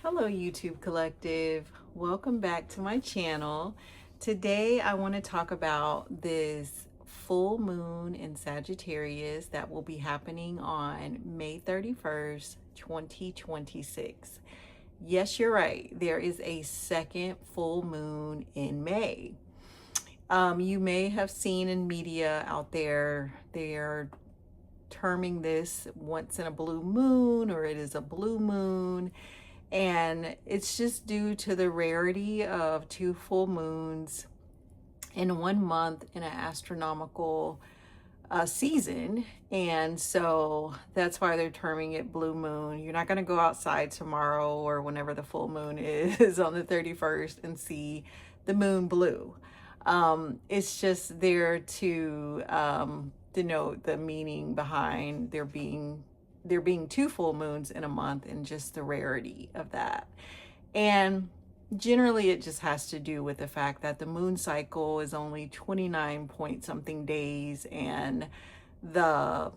Hello, YouTube Collective. Welcome back to my channel. Today, I want to talk about this full moon in Sagittarius that will be happening on May 31st, 2026. Yes, you're right. There is a second full moon in May. You may have seen in media out there, they're terming this once in a blue moon, or it is a blue moon. And it's just due to the rarity of two full moons in 1 month in an astronomical season. And so that's why they're terming it blue moon. You're not going to go outside tomorrow or whenever the full moon is on the 31st and see the moon blue. It's just there to denote the meaning behind there being two full moons in a month and just the rarity of that. And generally it just has to do with the fact that the moon cycle is only 29 point something days, and the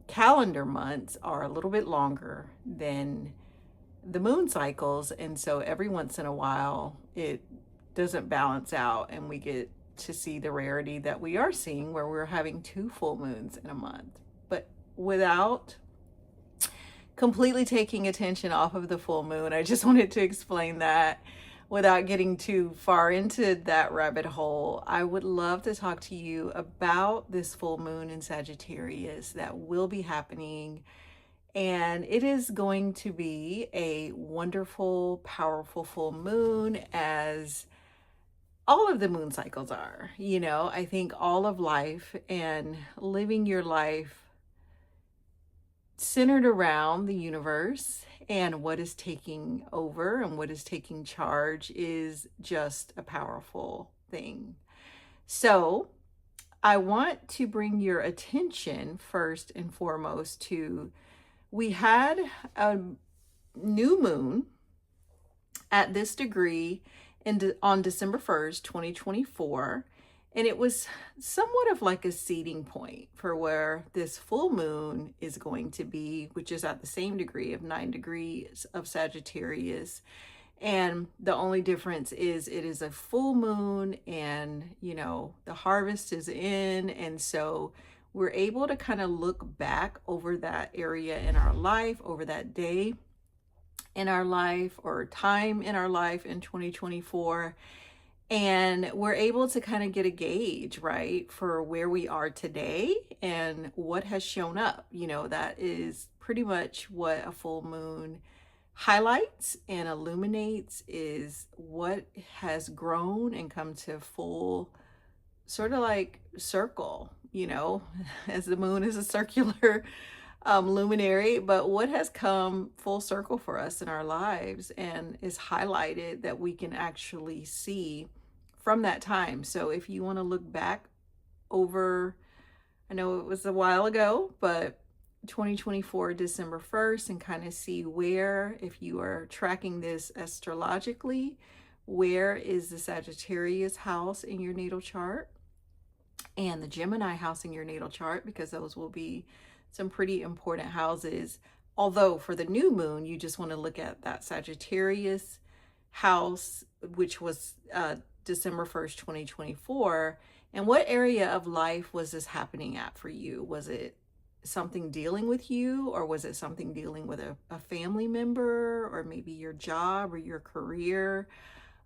calendar months are a little bit longer than the moon cycles. And so every once in a while it doesn't balance out, and we get to see the rarity that we are seeing where we're having two full moons in a month. But without completely taking attention off of the full moon, I just wanted to explain that without getting too far into that rabbit hole. I would love to talk to you about this full moon in Sagittarius that will be happening. And it is going to be a wonderful, powerful full moon, as all of the moon cycles are. I think all of life and living your life centered around the universe and what is taking over and what is taking charge is just a powerful thing. So I want to bring your attention first and foremost to, we had a new moon at this degree on December 1st, 2024. And it was somewhat of like a seeding point for where this full moon is going to be, which is at the same degree of 9 degrees of Sagittarius. And the only difference is it is a full moon, and, the harvest is in. And so we're able to kind of look back over that area in our life, over that day in our life or time in our life in 2024. And we're able to kind of get a gauge, right, for where we are today and what has shown up. That is pretty much what a full moon highlights and illuminates, is what has grown and come to full sort of like circle, as the moon is a circular luminary, but what has come full circle for us in our lives and is highlighted that we can actually see from that time. So if you want to look back over, I know it was a while ago, but 2024 December 1st, and kind of see where, if you are tracking this astrologically, where is the Sagittarius house in your natal chart and the Gemini house in your natal chart, because those will be some pretty important houses. Although for the new moon, you just want to look at that Sagittarius house, which was December 1st, 2024. And what area of life was this happening at for you? Was it something dealing with you, or was it something dealing with a family member, or maybe your job or your career?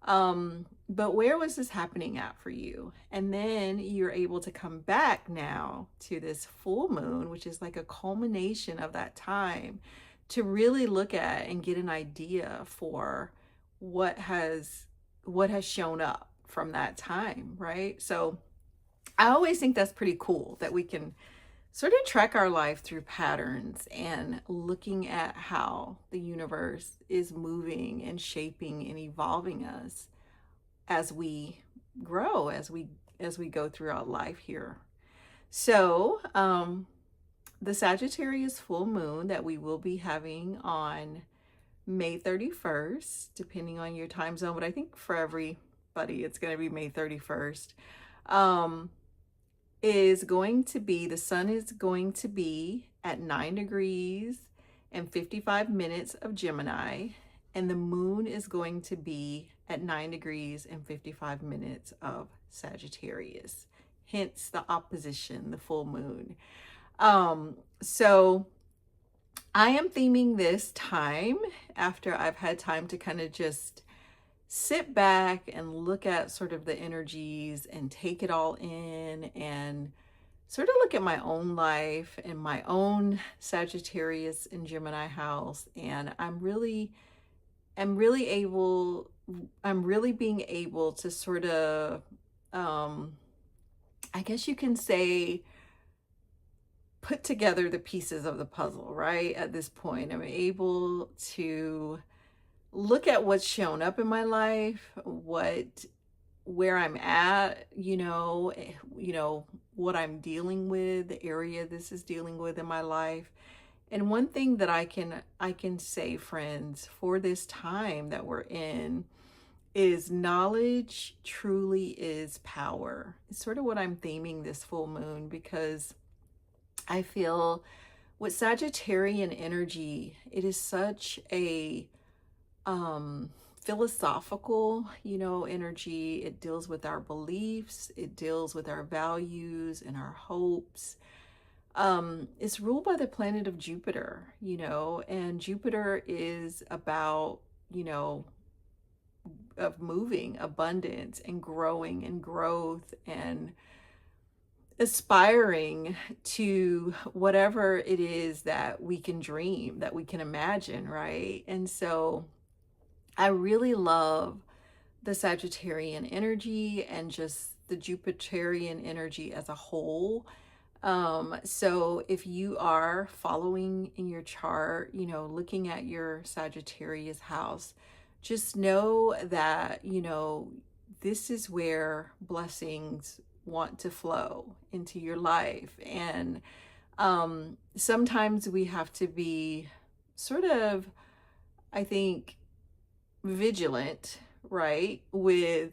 But where was this happening at for you? And then you're able to come back now to this full moon, which is like a culmination of that time, to really look at and get an idea for what has shown up from that time, right? So I always think that's pretty cool that we can sort of track our life through patterns and looking at how the universe is moving and shaping and evolving us as we grow, as we go throughout life here. So the Sagittarius full moon that we will be having on May 31st, depending on your time zone, but I think for everybody it's going to be May 31st, is going to be, the sun is going to be at 9 degrees and 55 minutes of Gemini, and the moon is going to be at 9 degrees and 55 minutes of Sagittarius, hence the opposition, the full moon. So I am theming this time after I've had time to kind of just sit back and look at sort of the energies and take it all in and sort of look at my own life and my own Sagittarius and Gemini house. And I'm really being able to sort of, I guess you can say, put together the pieces of the puzzle, right? At this point, I'm able to look at what's shown up in my life, where I'm at, what I'm dealing with, the area this is dealing with in my life. And one thing that I can say, friends, for this time that we're in is knowledge truly is power. It's sort of what I'm theming this full moon, because I feel with Sagittarian energy, it is such a philosophical, energy. It deals with our beliefs, it deals with our values and our hopes. It's ruled by the planet of Jupiter, and Jupiter is about, of moving, abundance and growing and growth and aspiring to whatever it is that we can dream, that we can imagine, right? And so I really love the Sagittarian energy and just the Jupiterian energy as a whole. So if you are following in your chart, looking at your Sagittarius house, just know that, this is where blessings want to flow into your life. And sometimes we have to be sort of, I think, vigilant, right, with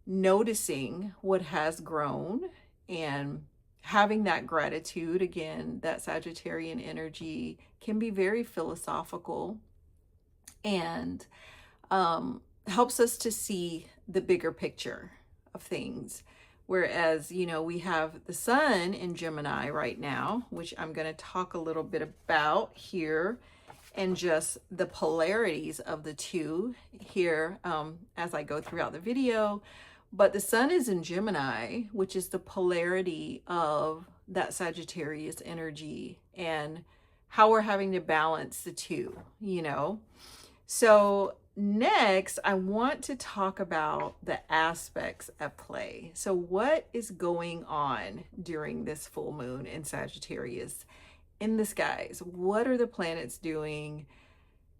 noticing what has grown and having that gratitude. Again, that Sagittarian energy can be very philosophical and helps us to see the bigger picture of things. Whereas, we have the sun in Gemini right now, which I'm going to talk a little bit about here, and just the polarities of the two here as I go throughout the video. But the sun is in Gemini, which is the polarity of that Sagittarius energy and how we're having to balance the two, So next, I want to talk about the aspects at play. So what is going on during this full moon in Sagittarius in the skies? What are the planets doing?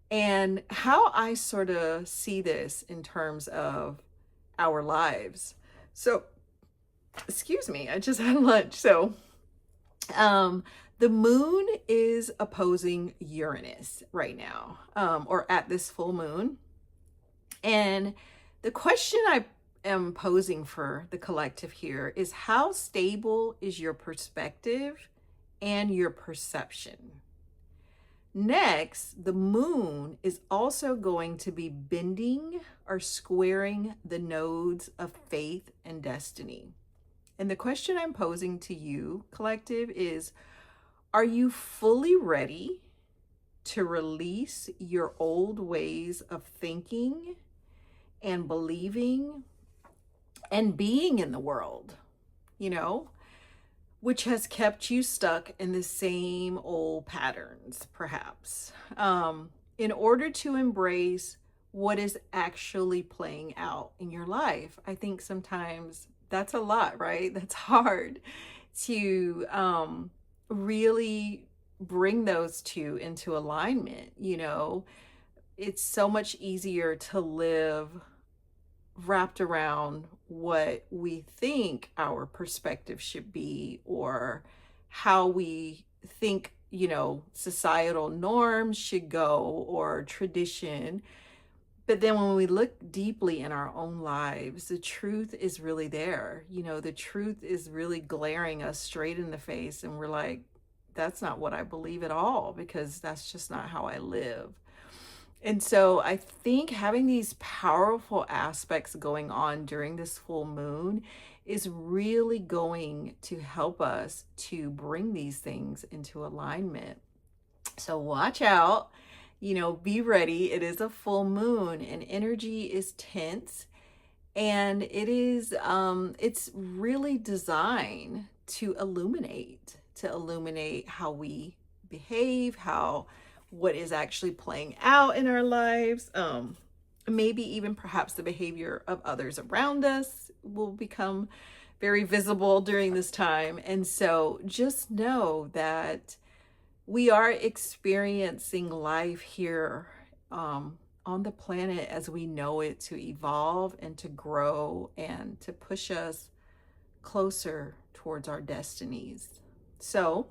And how I sort of see this in terms of our lives. So, excuse me, I just had lunch. So, the moon is opposing Uranus right now, or at this full moon. And the question I am posing for the collective here is, how stable is your perspective and your perception? Next, the moon is also going to be bending or squaring the nodes of faith and destiny. And the question I'm posing to you, collective, is, are you fully ready to release your old ways of thinking and believing and being in the world, which has kept you stuck in the same old patterns, perhaps, in order to embrace what is actually playing out in your life? I think sometimes that's a lot, right? That's hard to really bring those two into alignment. It's so much easier to live wrapped around what we think our perspective should be, or how we think, societal norms should go, or tradition. But then when we look deeply in our own lives, the truth is really there. The truth is really glaring us straight in the face, and we're like, that's not what I believe at all, because that's just not how I live. And so I think having these powerful aspects going on during this full moon is really going to help us to bring these things into alignment. So watch out, be ready. It is a full moon and energy is tense, and it's really designed to illuminate how we behave, how what is actually playing out in our lives. Maybe even perhaps the behavior of others around us will become very visible during this time. And so just know that we are experiencing life here, on the planet as we know it, to evolve and to grow and to push us closer towards our destinies. So,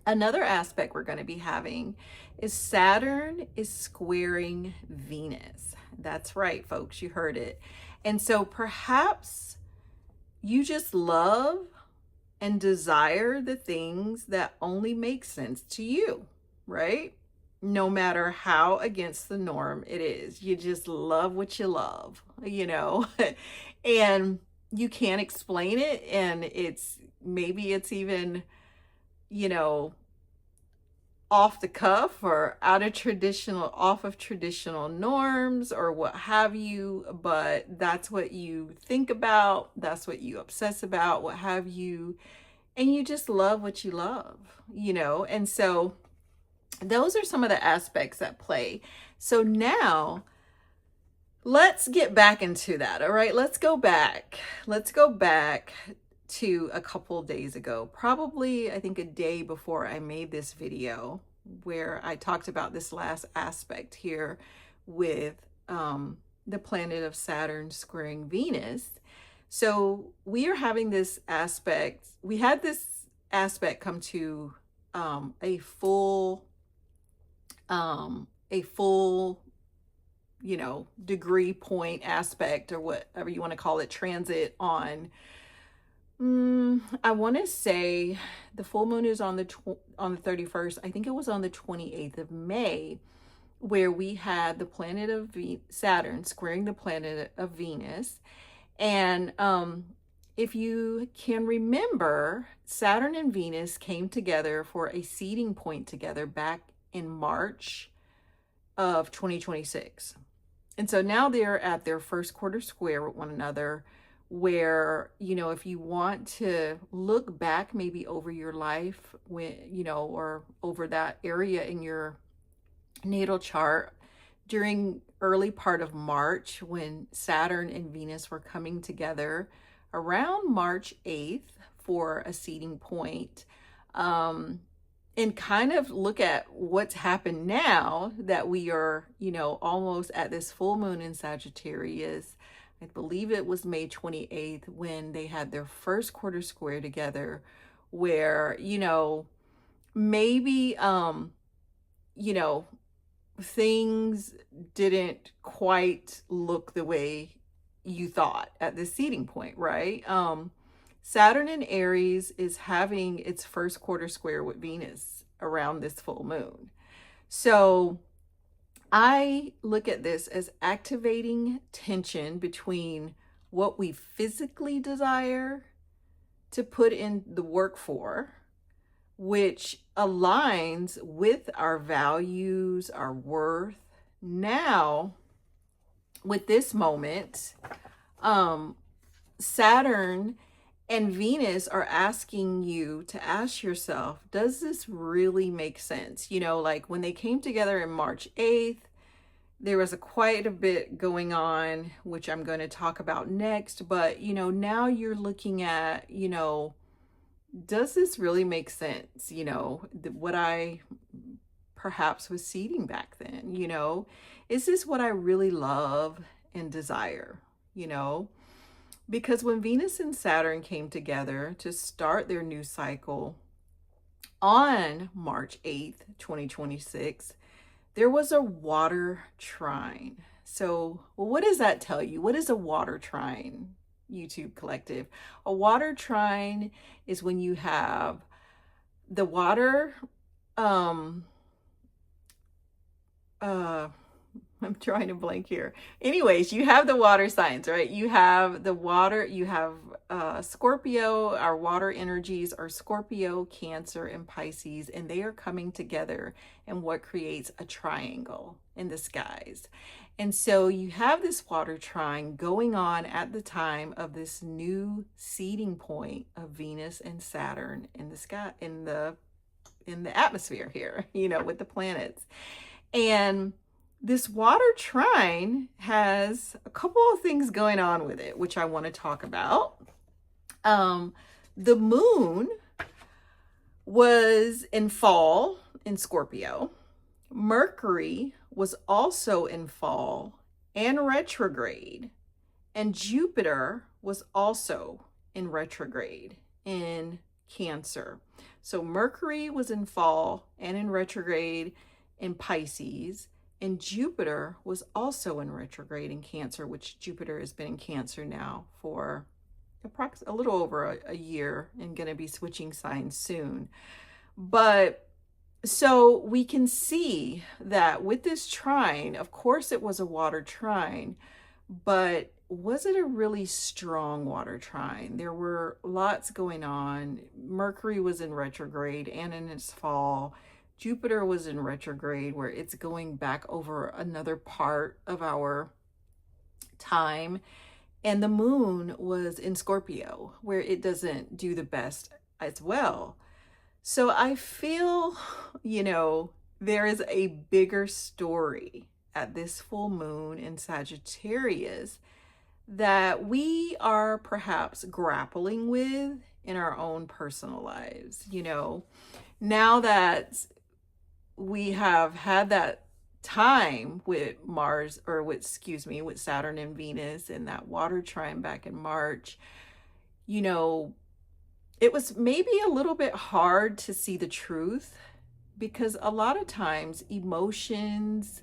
another aspect we're going to be having is Saturn is squaring Venus. That's right, folks, you heard it. And so perhaps you just love and desire the things that only make sense to you, right? No matter how against the norm it is. You just love what you love, and you can't explain it. And maybe it's even, you know, off the cuff or off of traditional norms or what have you, but that's what you think about, that's what you obsess about, what have you, and you just love what you love, and so those are some of the aspects at play. So now let's get back into that. All right, let's go back to a couple of days ago, probably I think a day before I made this video, where I talked about this last aspect here with the planet of Saturn squaring Venus. So we are having this aspect, we had this aspect come to a full degree point aspect, or whatever you want to call it, transit on, I want to say the full moon is on the 31st. I think it was on the 28th of May, where we had the planet of Saturn squaring the planet of Venus. And if you can remember, Saturn and Venus came together for a seeding point together back in March of 2026. And so now they're at their first quarter square with one another, where, if you want to look back maybe over your life, or over that area in your natal chart during early part of March, when Saturn and Venus were coming together around March 8th for a seeding point, and kind of look at what's happened now that we are, almost at this full moon in Sagittarius. I believe it was May 28th when they had their first quarter square together, where, maybe, things didn't quite look the way you thought at the seeding point, right? Saturn in Aries is having its first quarter square with Venus around this full moon. So I look at this as activating tension between what we physically desire to put in the work for, which aligns with our values, our worth. Now, with this moment, Saturn and Venus are asking you to ask yourself, does this really make sense? Like when they came together in March 8th, there was quite a bit going on, which I'm going to talk about next. But, now you're looking at, does this really make sense? What I perhaps was seeding back then, is this what I really love and desire, Because when Venus and Saturn came together to start their new cycle on March 8th, 2026, there was a water trine. So, what does that tell you? What is a water trine, YouTube collective? A water trine is when you have the water, I'm trying to blank here. Anyways, you have the water signs, right? You have the water, you have Scorpio. Our water energies are Scorpio, Cancer, and Pisces, and they are coming together in what creates a triangle in the skies. And so you have this water trine going on at the time of this new seeding point of Venus and Saturn in the sky, in the atmosphere here, with the planets. And this water trine has a couple of things going on with it, which I want to talk about. The moon was in fall in Scorpio. Mercury was also in fall and retrograde. And Jupiter was also in retrograde in Cancer. So Mercury was in fall and in retrograde in Pisces, and Jupiter was also in retrograde in Cancer, which Jupiter has been in Cancer now for a little over a year and going to be switching signs soon. But so we can see that with this trine, of course it was a water trine, but was it a really strong water trine? There were lots going on. Mercury was in retrograde and in its fall. Jupiter was in retrograde, where it's going back over another part of our time. And the moon was in Scorpio, where it doesn't do the best as well. So I feel, there is a bigger story at this full moon in Sagittarius that we are perhaps grappling with in our own personal lives. Now that we have had that time with with Saturn and Venus and that water trine back in March, it was maybe a little bit hard to see the truth, because a lot of times emotions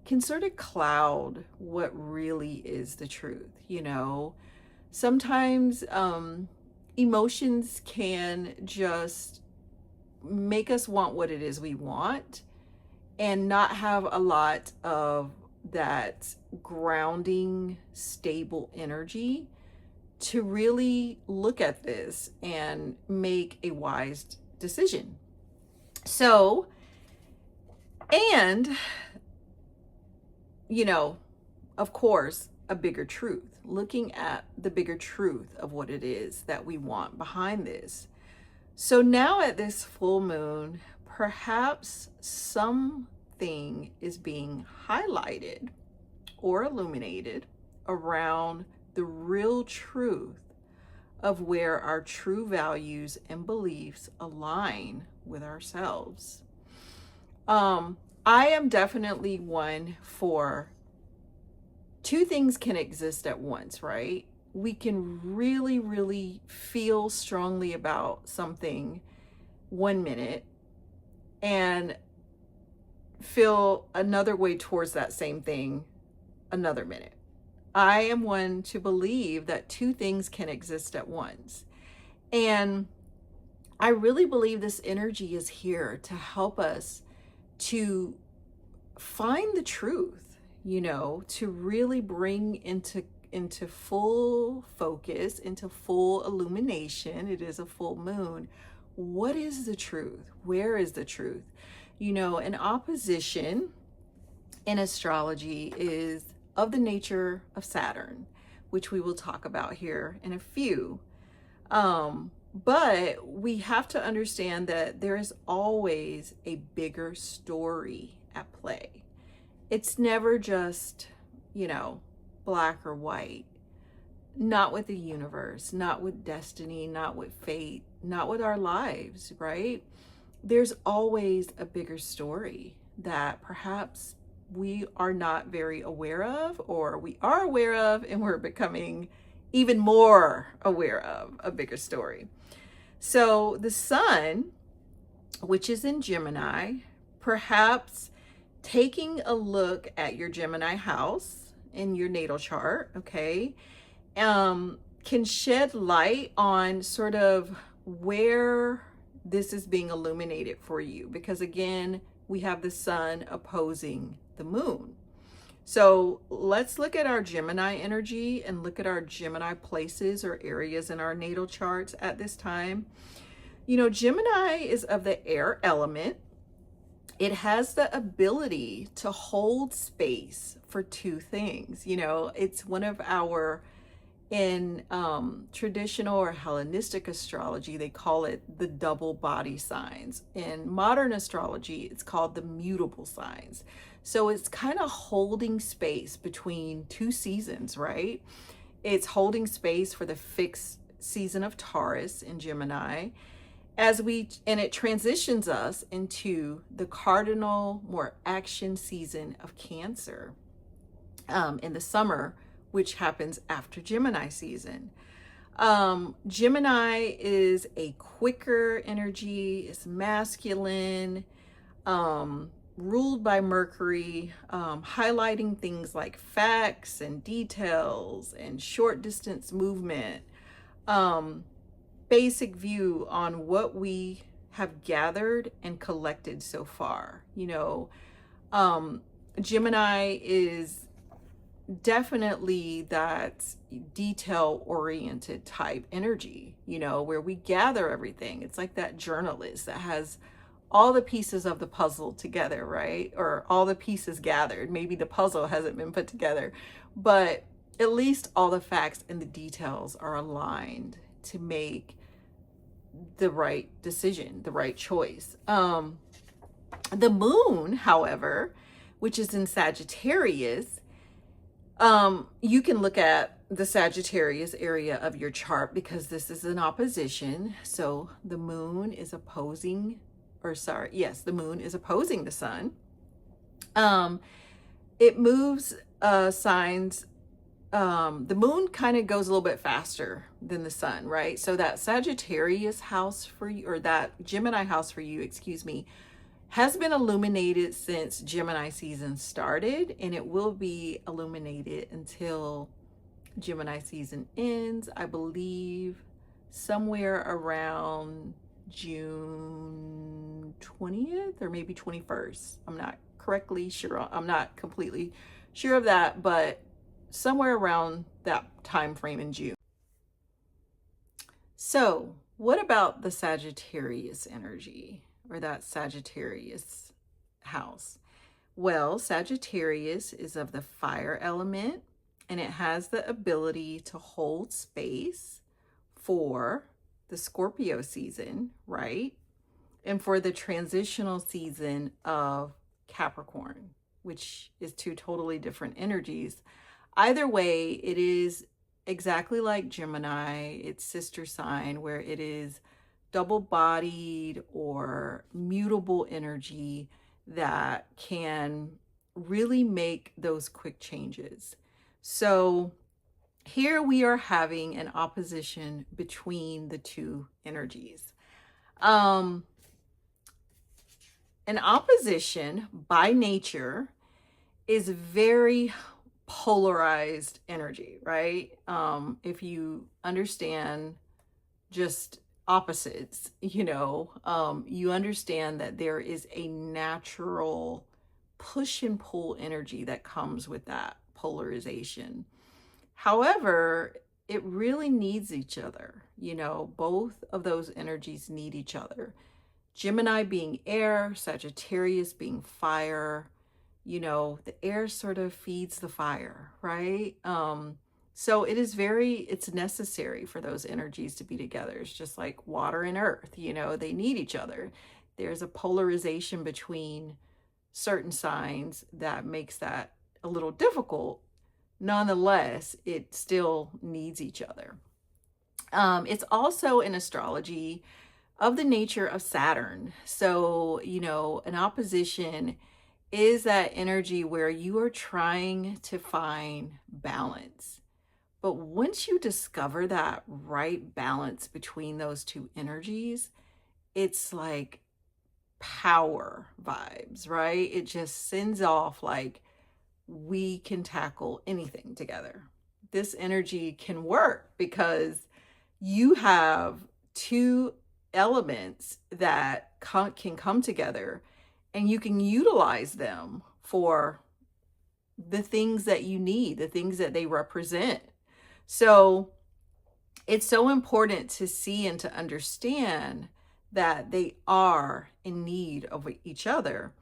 can sort of cloud what really is the truth. Sometimes emotions can just make us want what it is we want and not have a lot of that grounding, stable energy to really look at this and make a wise decision. So, and, of course, a bigger truth, looking at the bigger truth of what it is that we want behind this. So now at this full moon, perhaps something is being highlighted or illuminated around the real truth of where our true values and beliefs align with ourselves. I am definitely one for two things can exist at once, right? We can really, really feel strongly about something 1 minute and feel another way towards that same thing another minute. I am one to believe that two things can exist at once. And I really believe this energy is here to help us to find the truth, to really bring into full focus, into full illumination. It is a full moon. What is the truth? Where is the truth? An opposition in astrology is of the nature of Saturn, which we will talk about here in a few. But we have to understand that there is always a bigger story at play. It's never just, black or white. Not with the universe, not with destiny, not with fate, not with our lives, right? There's always a bigger story that perhaps we are not very aware of, or we are aware of and we're becoming even more aware of a bigger story. So the sun, which is in Gemini, perhaps taking a look at your Gemini house in your natal chart, okay, can shed light on sort of where this is being illuminated for you. Because again, we have the sun opposing the moon. So let's look at our Gemini energy and look at our Gemini places or areas in our natal charts at this time. You know, Gemini is of the air element. It has the ability to hold space for two things. You know, it's one of our, in traditional or Hellenistic astrology, they call it the double body signs. In modern astrology, it's called the mutable signs. So it's kind of holding space between two seasons, right? It's holding space for the fixed season of Taurus in Gemini, and it transitions us into the cardinal, more action season of Cancer in the summer, which happens after Gemini season. Gemini is a quicker energy, it's masculine, ruled by Mercury, highlighting things like facts and details and short distance movement. Basic view on what we have gathered and collected so far. You know, Gemini is definitely that detail oriented type energy, you know, where we gather everything. It's like that journalist that has all the pieces of the puzzle together, right? Or all the pieces gathered. Maybe the puzzle hasn't been put together, but at least all the facts and the details are aligned to make the right decision, the right choice. The moon, however, which is in Sagittarius, you can look at the Sagittarius area of your chart because this is an opposition. So the moon is opposing, the moon is opposing the sun. It moves signs. The moon kind of goes a little bit faster than the sun, right? So that Sagittarius house for you, or that Gemini house for you, excuse me, has been illuminated since Gemini season started, and it will be illuminated until Gemini season ends, I believe somewhere around June 20th or maybe 21st. I'm not completely sure of that, but somewhere around that time frame in June. So what about the Sagittarius energy, or that Sagittarius house? Well, Sagittarius is of the fire element, and it has the ability to hold space for the Scorpio season, right? And for the transitional season of Capricorn, which is two totally different energies. Either way, it is exactly like Gemini, its sister sign, where it is double-bodied or mutable energy that can really make those quick changes. So here we are having an opposition between the two energies. An opposition by nature is very polarized energy, right? If you understand just opposites, you know, you understand that there is a natural push and pull energy that comes with that polarization. However, it really needs each other. You know, both of those energies need each other. Gemini being air, Sagittarius being fire. You know, the air sort of feeds the fire, right? So it's necessary for those energies to be together. It's just like water and earth, you know, they need each other. There's a polarization between certain signs that makes that a little difficult. Nonetheless, it still needs each other. It's also in astrology of the nature of Saturn. So, you know, an opposition is that energy where you are trying to find balance. But once you discover that right balance between those two energies, it's like power vibes, right? It just sends off like, we can tackle anything together. This energy can work because you have two elements that can come together, and you can utilize them for the things that you need, the things that they represent. So it's so important to see and to understand that they are in need of each other.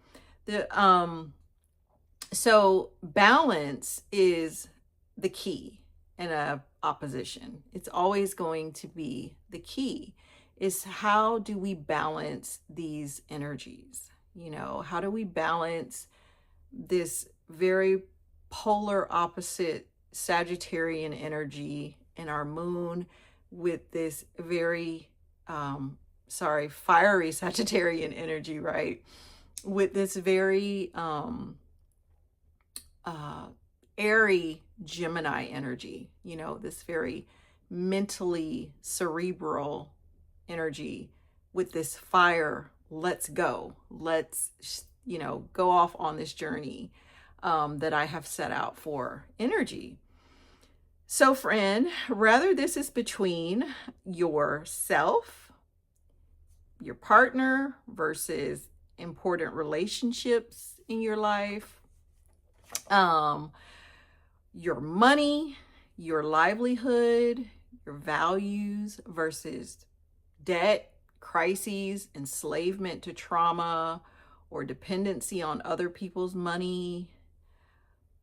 So balance is the key in a opposition. It's always going to be the key. Is how do we balance these energies? How do we balance this very polar opposite Sagittarian energy in our moon with this very fiery Sagittarian energy, right? With this very airy Gemini energy, this very mentally cerebral energy with this fire. Let's go. Let's, go off on this journey that I have set out for energy. So, friend, rather this is between yourself, your partner versus important relationships in your life, your money, your livelihood, your values versus debt, crises, enslavement to trauma, or dependency on other people's money,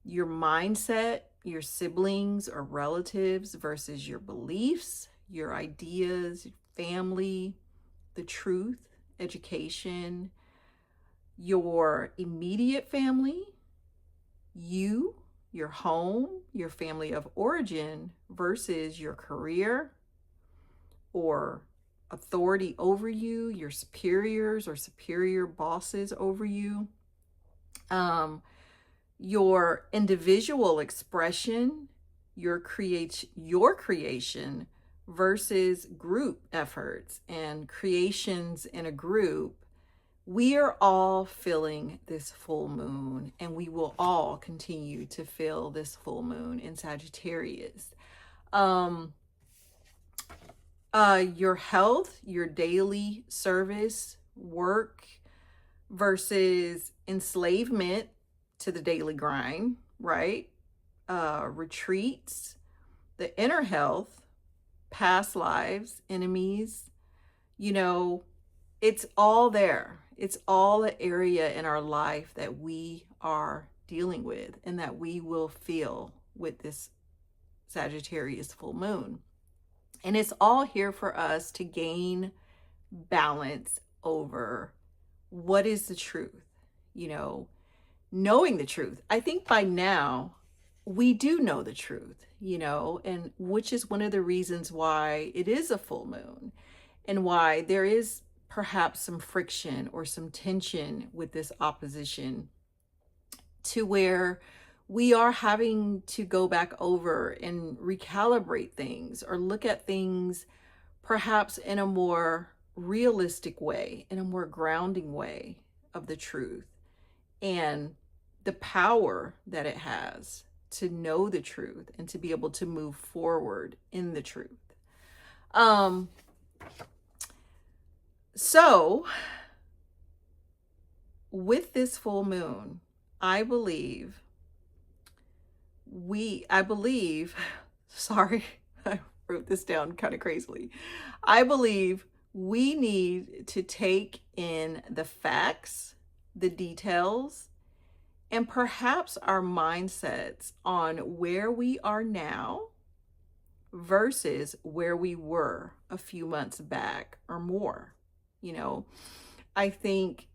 your mindset, your siblings or relatives versus your beliefs, your ideas, family, the truth, education, your immediate family, you, your home, your family of origin versus your career or authority over you, your superiors or superior bosses over you, your individual expression, your creation versus group efforts and creations in a group. We are all feeling this full moon, and we will all continue to feel this full moon in Sagittarius. Your health, your daily service, work versus enslavement to the daily grind, right? Retreats, the inner health, past lives, enemies, it's all there. It's all the area in our life that we are dealing with and that we will feel with this Sagittarius full moon. And it's all here for us to gain balance over what is the truth, knowing the truth. I think by now we do know the truth, and which is one of the reasons why it is a full moon and why there is perhaps some friction or some tension with this opposition, to where we are having to go back over and recalibrate things or look at things perhaps in a more realistic way, in a more grounding way of the truth and the power that it has to know the truth and to be able to move forward in the truth. So with this full moon, I believe, sorry, I wrote this down kind of crazily. I believe we need to take in the facts, the details, and perhaps our mindsets on where we are now versus where we were a few months back or more. I think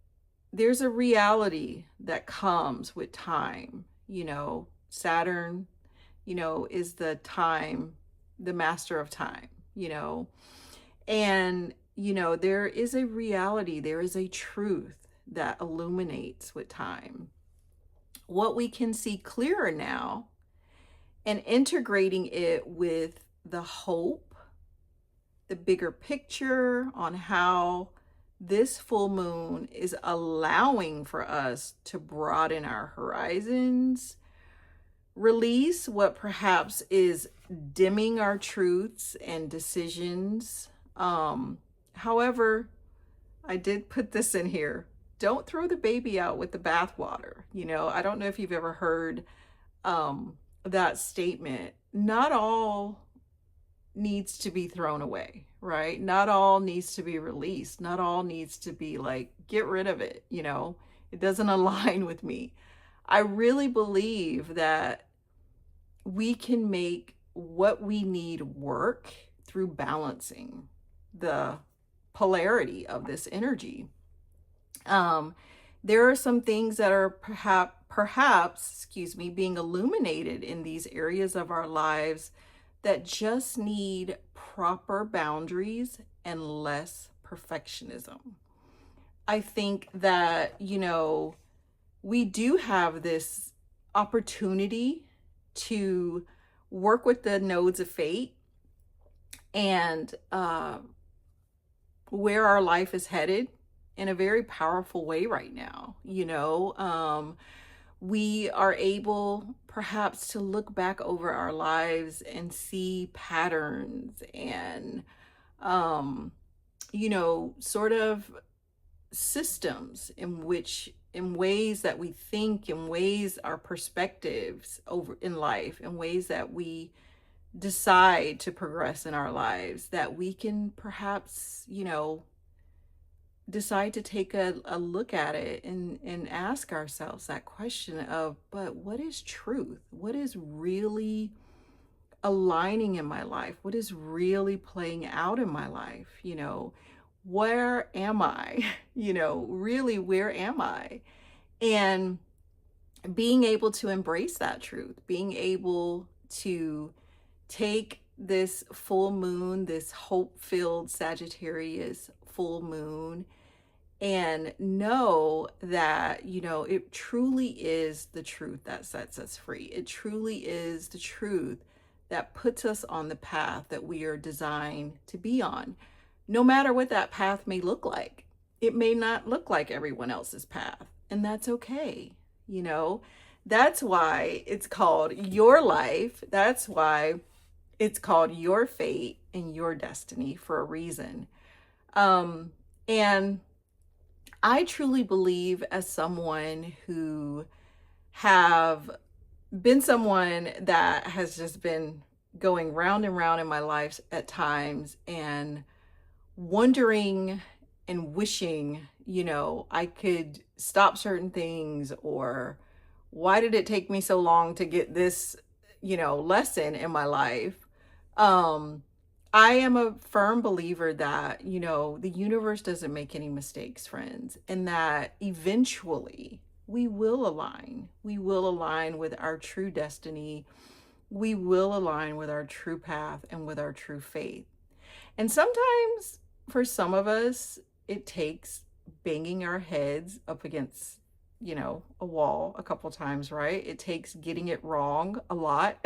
there's a reality that comes with time. Saturn, is the master of time, and, there is a reality, there is a truth that illuminates with time. What we can see clearer now and integrating it with the hope, the bigger picture on how this full moon is allowing for us to broaden our horizons, release what perhaps is dimming our truths and decisions. However, I did put this in here. don't throw the baby out with the bathwater. I don't know if you've ever heard that statement. Not all needs to be thrown away, right? Not all needs to be released. Not all needs to be like, get rid of it. It doesn't align with me. I really believe that we can make what we need work through balancing the polarity of this energy. There are some things that are perhaps, being illuminated in these areas of our lives that just need proper boundaries and less perfectionism. I think that, we do have this opportunity to work with the nodes of fate and where our life is headed in a very powerful way right now. We are able perhaps to look back over our lives and see patterns and, sort of systems in ways that we think, in ways our perspectives over in life, in ways that we decide to progress in our lives, that we can perhaps, decide to take a look at it and ask ourselves that question of, but what is truth? What is really aligning in my life? What is really playing out in my life? Where am I? Really, where am I? And being able to embrace that truth, being able to take this full moon, this hope-filled Sagittarius full moon, and know that, it truly is the truth that sets us free. It truly is the truth that puts us on the path that we are designed to be on. No matter what that path may look like, it may not look like everyone else's path, and that's okay. That's why it's called your life. That's why it's called your fate and your destiny for a reason. And I truly believe, as someone who have been someone that has just been going round and round in my life at times and wondering and wishing, I could stop certain things, or why did it take me so long to get this, lesson in my life? I am a firm believer that, the universe doesn't make any mistakes, friends, and that eventually we will align. We will align with our true destiny. We will align with our true path and with our true faith. And sometimes for some of us, it takes banging our heads up against, a wall a couple times, right? It takes getting it wrong a lot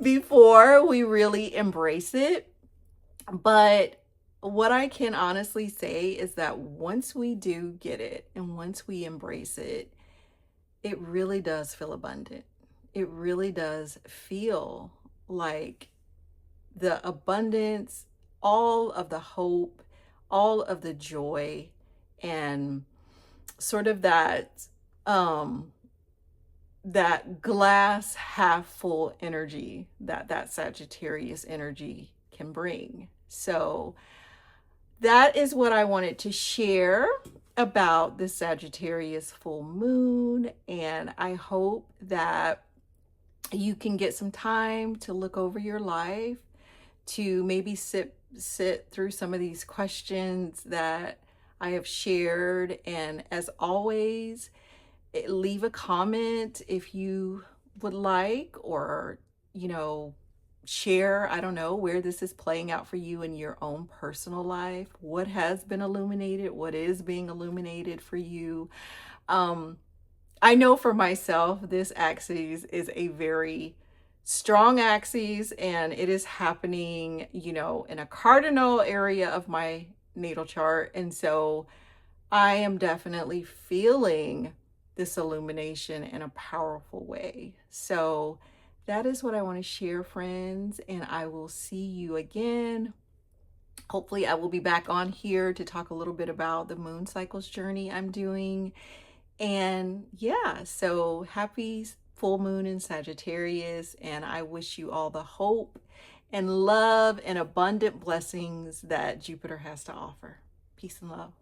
before we really embrace it. But what I can honestly say is that once we do get it and once we embrace it, it really does feel abundant. It really does feel like the abundance, all of the hope, all of the joy, and sort of that glass half full energy that Sagittarius energy can bring. So that is what I wanted to share about the Sagittarius full moon, and I hope that you can get some time to look over your life, to maybe sit through some of these questions that I have shared. And as always, leave a comment if you would like, or, share, I don't know, where this is playing out for you in your own personal life. What has been illuminated? What is being illuminated for you? I know for myself, this axis is a very strong axis, and it is happening, in a cardinal area of my natal chart. And so I am definitely feeling this illumination in a powerful way. So that is what I want to share, friends, and I will see you again Hopefully, I will be back on here to talk a little bit about the moon cycles journey I'm doing. And yeah, so happy full moon in Sagittarius. And I wish you all the hope and love and abundant blessings that Jupiter has to offer. Peace and love.